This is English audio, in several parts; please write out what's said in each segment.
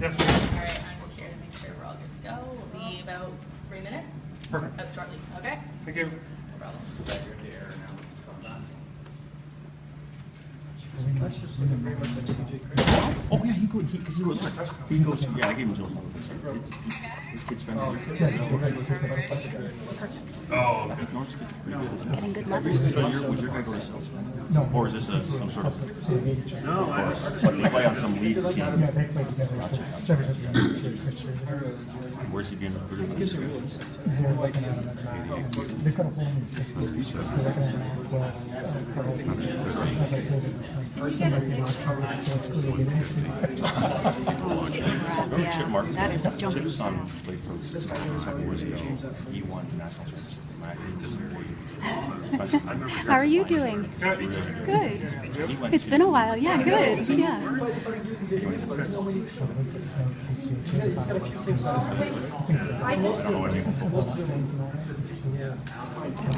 Yes. All right, I'm just here to make sure we're all good to go. We'll be about 3 minutes. Perfect. Shortly, okay? Thank you. No problem. Oh yeah, because he goes, yeah, I gave him Joe's number. His kid's friend. Oh, okay. Norm's kid's pretty good. Getting good levels. Would your guy go to South? Or is this some sort of? No, But they play on some league team. Yeah, they played together since ever since we got here 6 years ago. Where's he being recruited? They're looking at him at they've got a whole new system. They're looking at as I said, it's like somebody in our trouble to school to get into. Remember Chip Martin? That is jumping Chip's son fast. played for a couple years ago. He won national championships. How are you doing? Good. It's been a while. Yeah, good. Yeah. I'm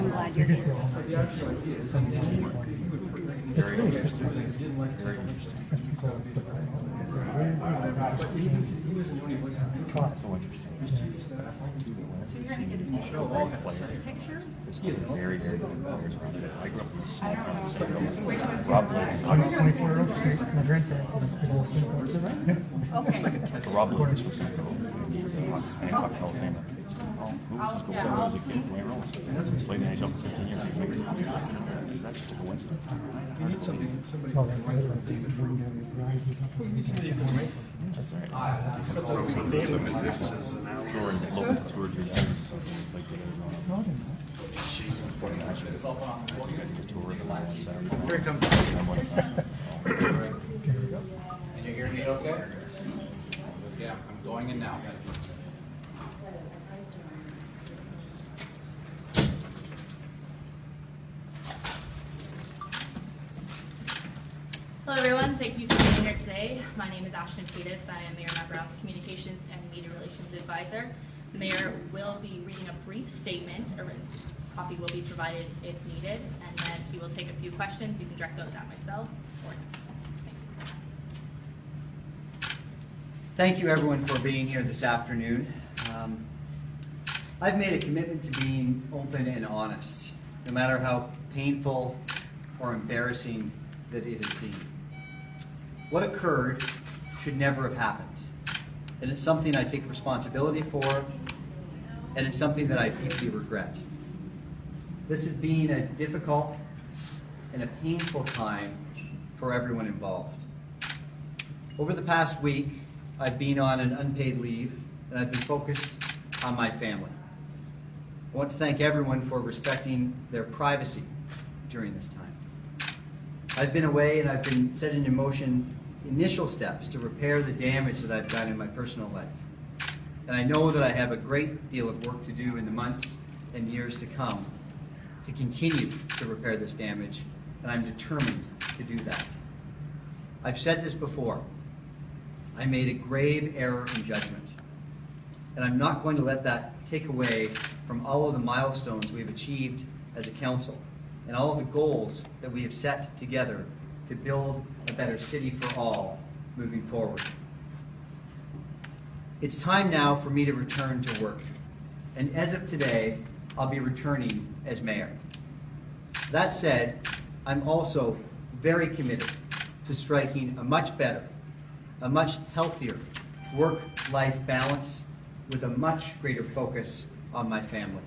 glad you're here. It's really Very interesting. So interesting. Very, very good players around there. I grew up in a small town in Seattle. Rob Blake. I'm 24 Oak Street. My grandparents live in Oak Street. Rob Blake was from Hancock Hall of Famer. Who was his goal? When I was a kid, Dwayne Reynolds. Played in the NHL for 15 years. He's like, is that just a coincidence? You need somebody. Well, they're like David Bring rises up. That's right. Tour in local tour to the or something. Like No, I didn't know. sporting match. You got to tour with the Lions Center. Here he comes. Okay, here we go. And you're hearing me okay? Yeah, I'm going in now. Hello, everyone. Thank you for being here today. My name is Ashton Katis. I am Mayor Matt Brown's Communications and Media Relations Advisor. The Mayor will be reading a brief statement. A written copy will be provided if needed, and then he will take a few questions. You can direct those at myself or him. Thank you. Thank you, everyone, for being here this afternoon. I've made a commitment to being open and honest, no matter how painful or embarrassing that it has been. What occurred should never have happened, and it's something I take responsibility for, and it's something that I deeply regret. This has been a difficult and a painful time for everyone involved. Over the past week, I've been on an unpaid leave, and I've been focused on my family. I want to thank everyone for respecting their privacy during this time. I've been away, and I've been setting in motion initial steps to repair the damage that I've done in my personal life. And I know that I have a great deal of work to do in the months and years to come to continue to repair this damage, and I'm determined to do that. I've said this before. I made a grave error in judgment, and I'm not going to let that take away from all of the milestones we've achieved as a council and all of the goals that we have set together to build a better city for all moving forward. It's time now for me to return to work, and as of today, I'll be returning as mayor. That said, I'm also very committed to striking a much better, a much healthier work-life balance with a much greater focus on my family.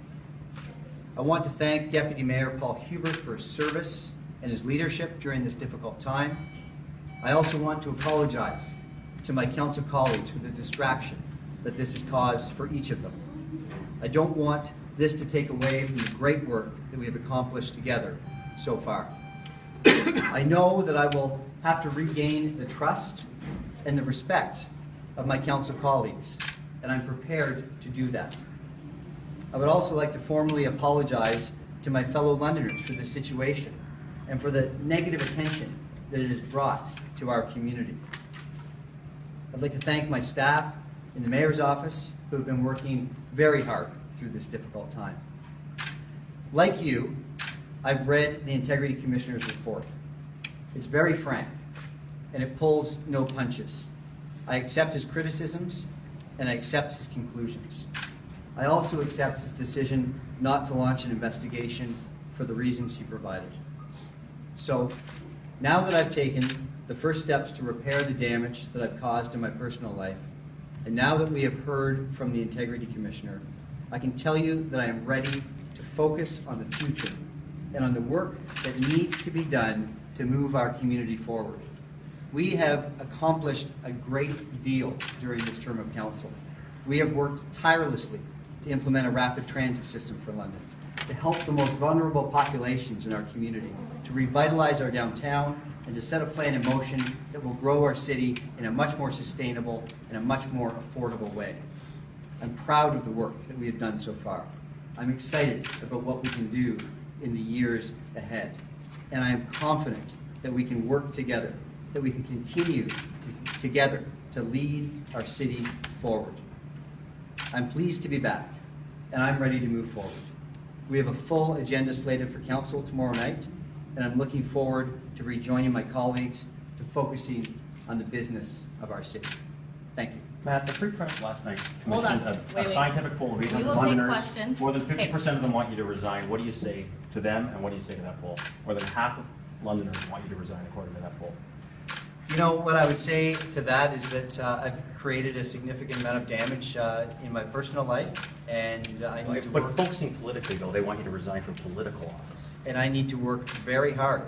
I want to thank Deputy Mayor Paul Hubert for his service and his leadership during this difficult time. I also want to apologize to my council colleagues for the distraction that this has caused for each of them. I don't want this to take away from the great work that we have accomplished together so far. I know that I will have to regain the trust and the respect of my council colleagues, and I'm prepared to do that. I would also like to formally apologize to my fellow Londoners for this situation and for the negative attention that it has brought to our community. I'd like to thank my staff in the Mayor's office who have been working very hard through this difficult time. Like you, I've read the Integrity Commissioner's report. It's very frank, and it pulls no punches. I accept his criticisms, and I accept his conclusions. I also accept his decision not to launch an investigation for the reasons he provided. So, now that I've taken the first steps to repair the damage that I've caused in my personal life, and now that we have heard from the Integrity Commissioner, I can tell you that I am ready to focus on the future and on the work that needs to be done to move our community forward. We have accomplished a great deal during this term of council. We have worked tirelessly to implement a rapid transit system for London, to help the most vulnerable populations in our community, to revitalize our downtown, and to set a plan in motion that will grow our city in a much more sustainable and a much more affordable way. I'm proud of the work that we have done so far. I'm excited about what we can do in the years ahead. And I am confident that we can work together, that we can continue together to lead our city forward. I'm pleased to be back, and I'm ready to move forward. We have a full agenda slated for council tomorrow night, and I'm looking forward to rejoining my colleagues to focusing on the business of our city. Thank you. Matt, the Free Press last night Hold on. commissioned Wait. a scientific poll of We 800 will take Londoners. questions. More than Okay. 50% of them want you to resign. What do you say to them, and what do you say to that poll? More than half of Londoners want you to resign, according to that poll. You know, what I would say to that is that I've created a significant amount of damage in my personal life, and I need to But work. focusing politically, though, they want you to resign from political office. And I need to work very hard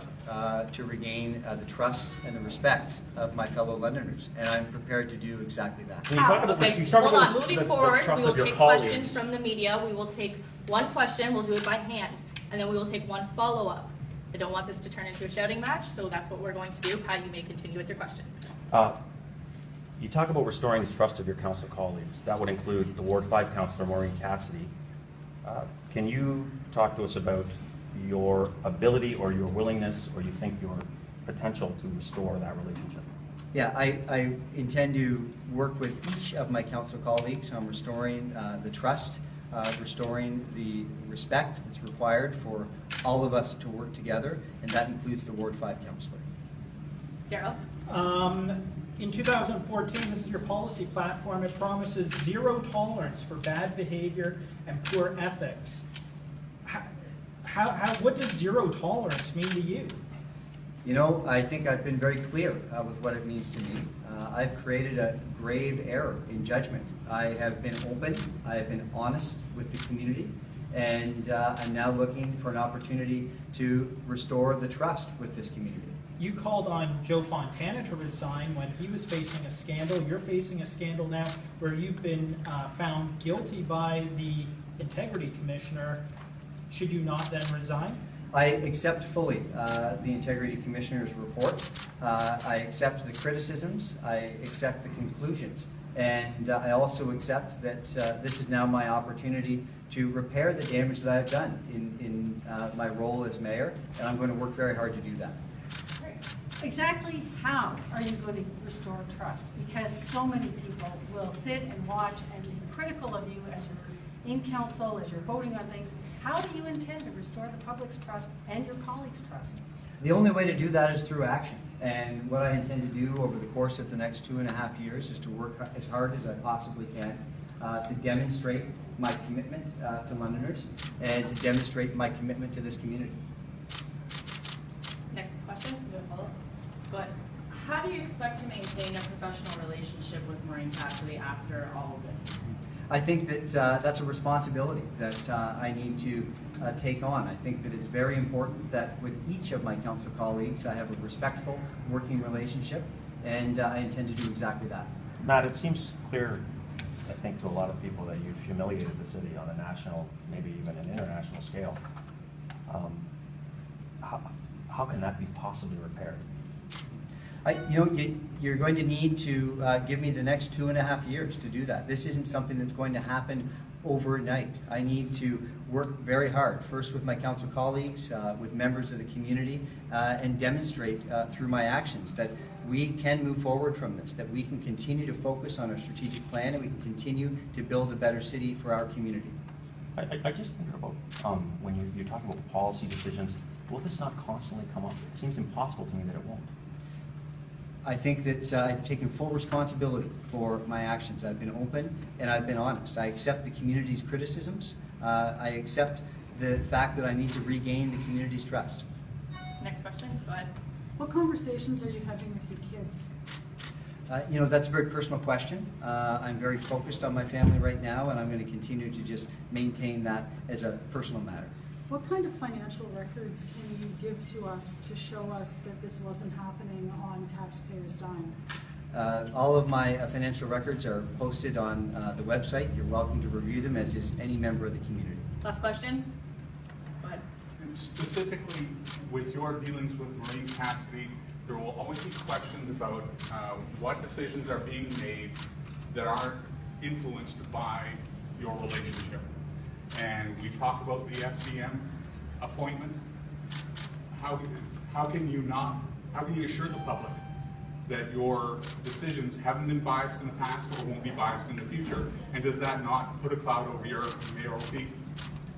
to regain the trust and the respect of my fellow Londoners, and I'm prepared to do exactly that. When you talk about Okay, you start hold with on, the moving forward, trust we will of your take colleagues. questions from the media, we will take one question, we'll do it by hand, and then we will take one follow-up. I don't want this to turn into a shouting match, so that's what we're going to do. Pat, you may continue with your question. You talk about restoring the trust of your council colleagues. That would include the Ward 5 councillor, Maureen Cassidy. Can you talk to us about your ability or your willingness, or you think your potential to restore that relationship? Yeah, I intend to work with each of my council colleagues on restoring the trust, restoring the respect that's required for all of us to work together, and that includes the Ward 5 councillor. Darryl? In 2014, this is your policy platform. It promises zero tolerance for bad behavior and poor ethics. What does zero tolerance mean to you? You know, I think I've been very clear with what it means to me. I've created a grave error in judgment. I have been open, I have been honest with the community, and I'm now looking for an opportunity to restore the trust with this community. You called on Joe Fontana to resign when he was facing a scandal. You're facing a scandal now where you've been found guilty by the Integrity Commissioner. Should you not then resign? I accept fully the Integrity Commissioner's report. I accept the criticisms. I accept the conclusions. And I also accept that this is now my opportunity to repair the damage that I've done in my role as mayor, and I'm going to work very hard to do that. Exactly how are you going to restore trust? Because so many people will sit and watch and be critical of you as you're in council, as you're voting on things. How do you intend to restore the public's trust and your colleagues' trust? The only way to do that is through action. And what I intend to do over the course of the next 2.5 years is to work as hard as I possibly can to demonstrate my commitment to Londoners and to demonstrate my commitment to this community. Next question, you have a follow-up? Go ahead. How do you expect to maintain a professional relationship with Maureen Cassidy after all of this? I think that that's a responsibility that I need to take on. I think that it's very important that with each of my council colleagues I have a respectful working relationship, and I intend to do exactly that. Matt, it seems clear, I think, to a lot of people that you've humiliated the city on a national, maybe even an international scale. How can that be possibly repaired? You're going to need to give me the next 2.5 years to do that. This isn't something that's going to happen overnight. I need to work very hard, first with my council colleagues, with members of the community, and demonstrate through my actions that we can move forward from this, that we can continue to focus on our strategic plan, and we can continue to build a better city for our community. I just wonder about when you're talking about policy decisions, will this not constantly come up? It seems impossible to me that it won't. I think that I've taken full responsibility for my actions. I've been open and I've been honest. I accept the community's criticisms. I accept the fact that I need to regain the community's trust. Next question, go ahead. What conversations are you having with your kids? You know, that's a very personal question. I'm very focused on my family right now, and I'm going to continue to just maintain that as a personal matter. What kind of financial records can you give to us to show us that this wasn't happening on taxpayers' dime? All of my financial records are posted on the website. You're welcome to review them, as is any member of the community. Last question? Go ahead. And specifically, with your dealings with Maureen Cassidy, there will always be questions about what decisions are being made that aren't influenced by your relationship. And we talk about the FCM appointment. How can you assure the public that your decisions haven't been biased in the past or won't be biased in the future? And does that not put a cloud over your mayoralty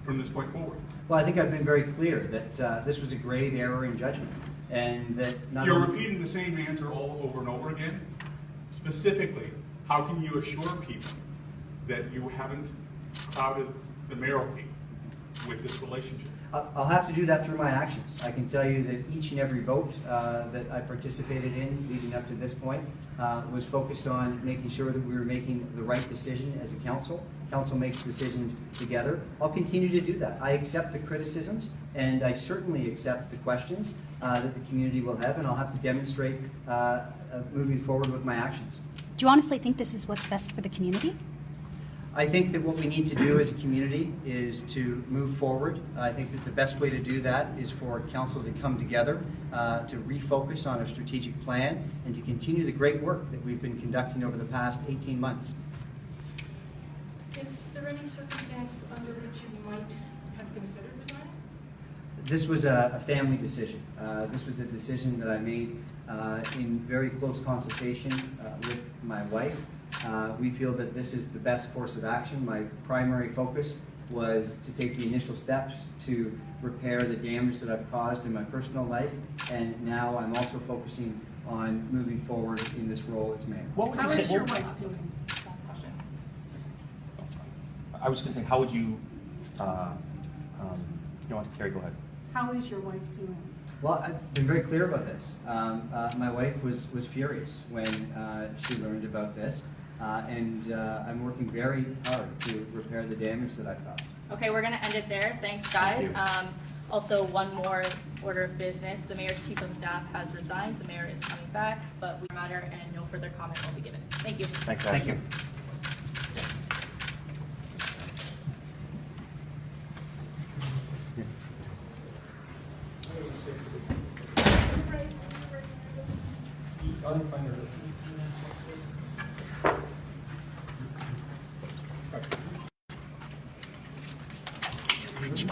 from this point forward? Well, I think I've been very clear that this was a grave error in judgment, and that not You're only... repeating the same answer all over and over again. Specifically, how can you assure people that you haven't clouded the mayoralty with this relationship? I'll have to do that through my actions. I can tell you that each and every vote that I participated in leading up to this point was focused on making sure that we were making the right decision as a council. Council makes decisions together. I'll continue to do that. I accept the criticisms, and I certainly accept the questions that the community will have, and I'll have to demonstrate moving forward with my actions. Do you honestly think this is what's best for the community? I think that what we need to do as a community is to move forward. I think that the best way to do that is for council to come together, to refocus on a strategic plan, and to continue the great work that we've been conducting over the past 18 months. Is there any circumstance under which you might have considered resigning? This was a family decision. This was a decision that I made in very close consultation with my wife. We feel that this is the best course of action. My primary focus was to take the initial steps to repair the damage that I've caused in my personal life, and now I'm also focusing on moving forward in this role as mayor. What would How you say? is your wife doing? Last question. I was going to say, how would you, you know what, Carrie, go ahead. How is your wife doing? Well, I've been very clear about this. My wife was furious when she learned about this, and I'm working very hard to repair the damage that I've caused. Okay, we're gonna end it there. Thanks, guys. Thank you. Also, one more order of business. The mayor's chief of staff has resigned. The mayor is coming back, but we matter and no further comment will be given. Thank you. Thanks, Thank you. So much.